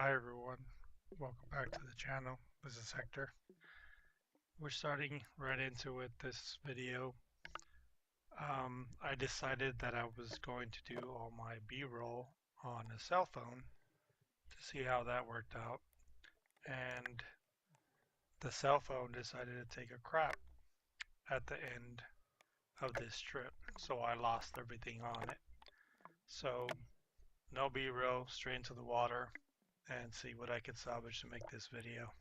Hi everyone, welcome back to the channel. This is Hector. We're starting right into it this video. I decided that I was going to do all my B-roll on a cell phone to see how that worked out, and the cell phone decided to take a crap at the end of this trip, so I lost everything on it. So no B-roll, straight into the water and see what I could salvage to make this video.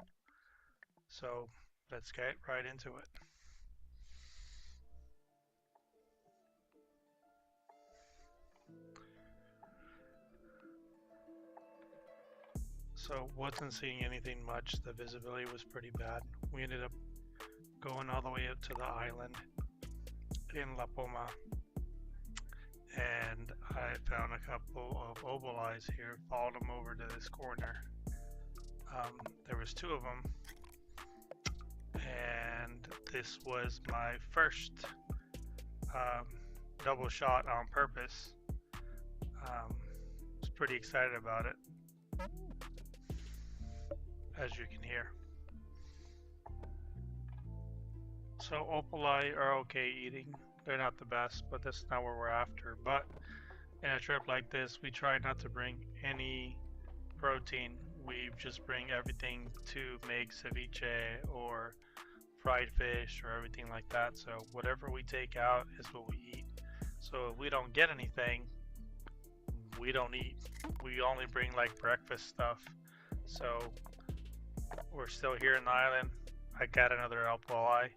So let's get right into it. So wasn't seeing anything much. The visibility was pretty bad. We ended up going all the way up to the island in La Poma, and I found a couple of obulis here, followed them over to this corner. There was two of them, and this was my first double shot on purpose. I was pretty excited about it, as you can hear. So opali are okay eating. They're not the best, but that's not what we're after. But in a trip like this, we try not to bring any protein. We just bring everything to make ceviche or fried fish or everything like that. So whatever we take out is what we eat. So if we don't get anything, we don't eat. We only bring like breakfast stuff. So we're still here in the island. I got another opali.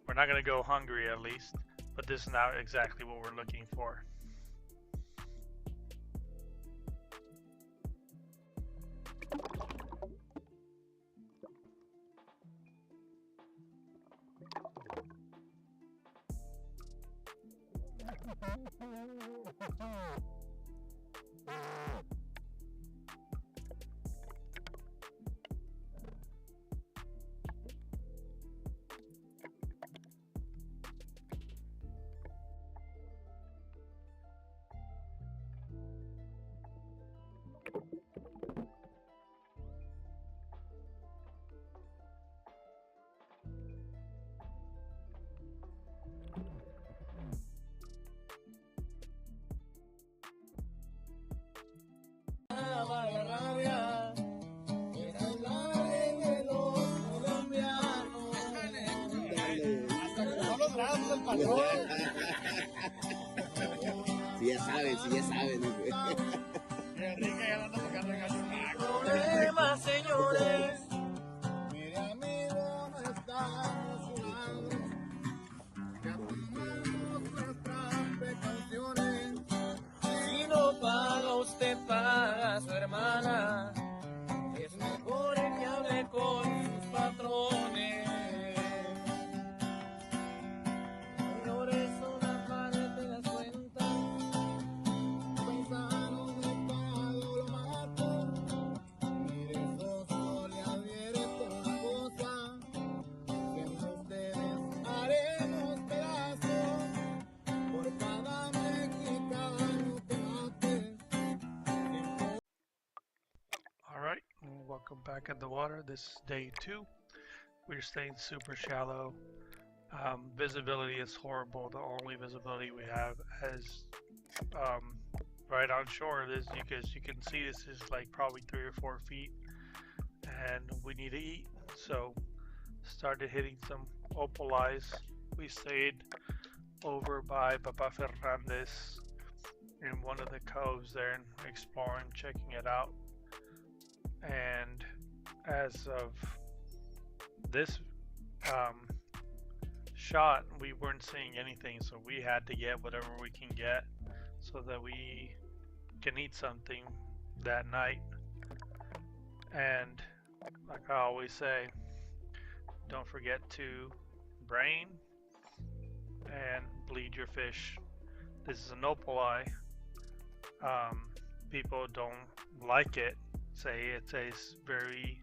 We're not going to go hungry at least, but this is not exactly what we're looking for. Si ya saben, si ya saben. Problemas, señores. Mi amigo no está a su lado. Ya tomamos nuestras precauciones. Si no paga, usted paga a su hermana. Es mejor que hable con sus patrones. Señores, una parte de las cuentas. Pensaron de pago lo mato. Mire, socio, le advierto una cosa. Que entre ustedes haremos pedazos. Por cada mexicano que mate. Alright, welcome back at the water. This is day 2. We're staying super shallow. Visibility is horrible. The only visibility we have is right on shore. This, because you can see this is like probably 3 or 4 feet, and we need to eat. So started hitting some opalis. We stayed over by Papa Fernandez in one of the coves there and exploring, checking it out. And as of this shot, we weren't seeing anything, so we had to get whatever we can get so that we can eat something that night. And like I always say, don't forget to brain and bleed your fish. This is an opali. People don't like it, say it tastes very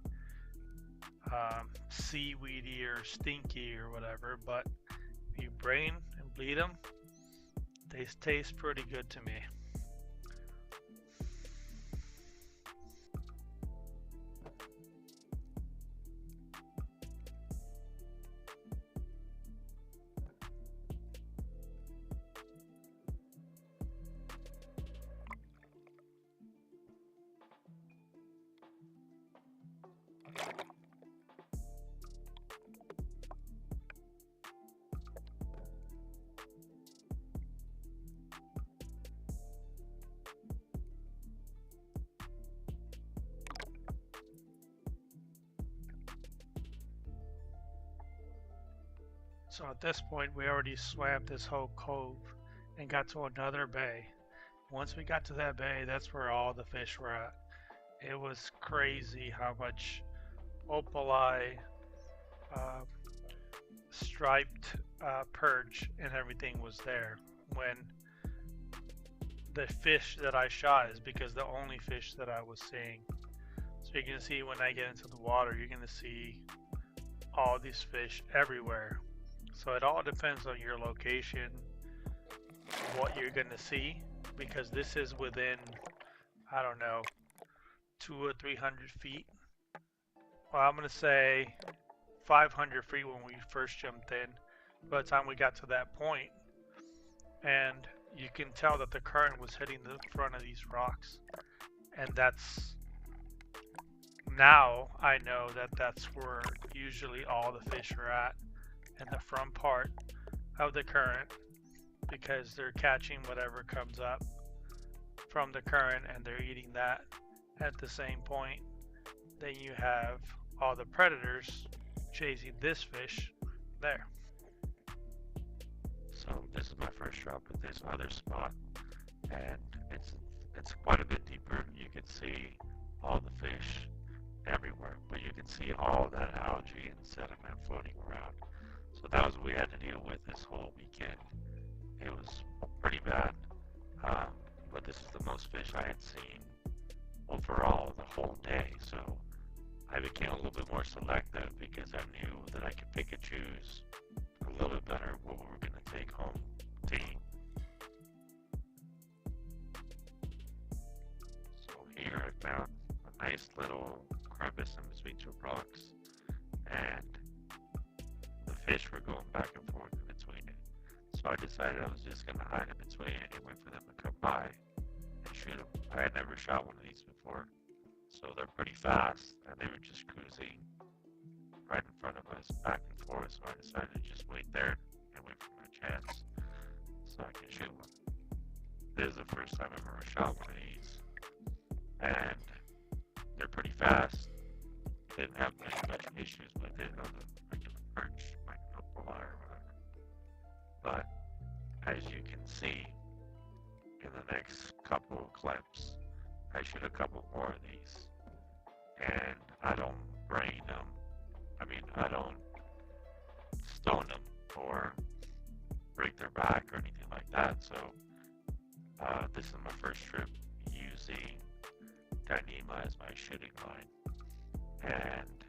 seaweedy or stinky or whatever, but if you brain and bleed them, they taste pretty good to me. So at this point, we already swam this whole cove and got to another bay. Once we got to that bay, that's where all the fish were at. It was crazy how much opali, uh, striped perch, and everything was there. When the fish that I shot is because the only fish that I was seeing. So you can see when I get into the water, you're going to see all these fish everywhere. So it all depends on your location, what you're going to see, because this is within, I don't know, 200 or 300 feet. Well, I'm going to say 500 feet when we first jumped in. By the time we got to that point, and you can tell that the current was hitting the front of these rocks, and that's, now I know that that's where usually all the fish are at, in the front part of the current, because they're catching whatever comes up from the current and they're eating that at the same point. Then you have all the predators chasing this fish there. So this is my first drop at this other spot, and it's quite a bit deeper. You can see all the fish everywhere, but you can see all that algae and sediment floating around. So that was what we had to deal with this whole weekend. It was pretty bad, but this is the most fish I had seen overall the whole day. So I became a little bit more selective because I knew that I could pick and choose a little bit better what we were going to take home to eat. So here I found a nice little crevice in between two rocks, and the fish were going back and forth in between it. So I decided I was just going to hide in between it and wait for them to come by and shoot them. I had never shot one of these before, so they're pretty fast, and they were just cruising right in front of us, back and forth. So I decided to just wait there and wait for my chance so I can shoot one. This is the first time I've ever shot one of these, and they're pretty fast. Didn't have much issues with it on the regular perch, like opali or whatever. But as you can see in the next couple of clips, I shoot a couple more of these, and I don't brain them. I mean, I don't stone them or break their back or anything like that. So this is my first trip using Dyneema as my shooting line, and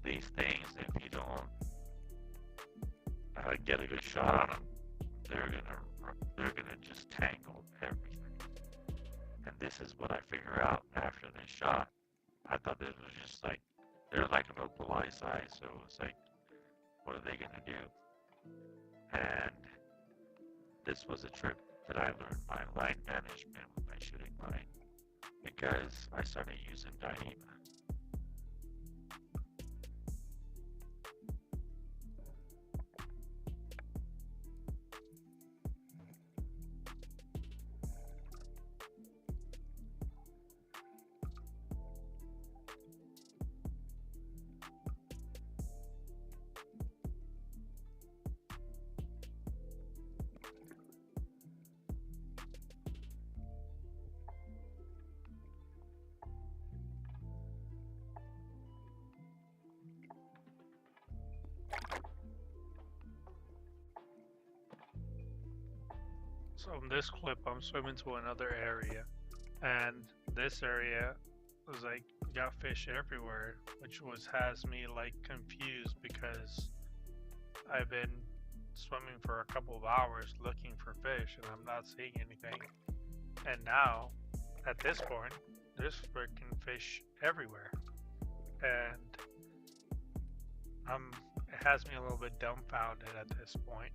these things, if you don't get a good shot on them, they're gonna just tangle everything. And this is what I figure out after this shot. I thought this was just like, they're like an opali size, so it was like, what are they gonna do? And this was a trip that I learned my line management with my shooting line, because I started using Dyneema. So in this clip, I'm swimming to another area, and this area was like, got fish everywhere, which has me like confused, because I've been swimming for a couple of hours looking for fish and I'm not seeing anything. And now, at this point, there's freaking fish everywhere, and it has me a little bit dumbfounded at this point.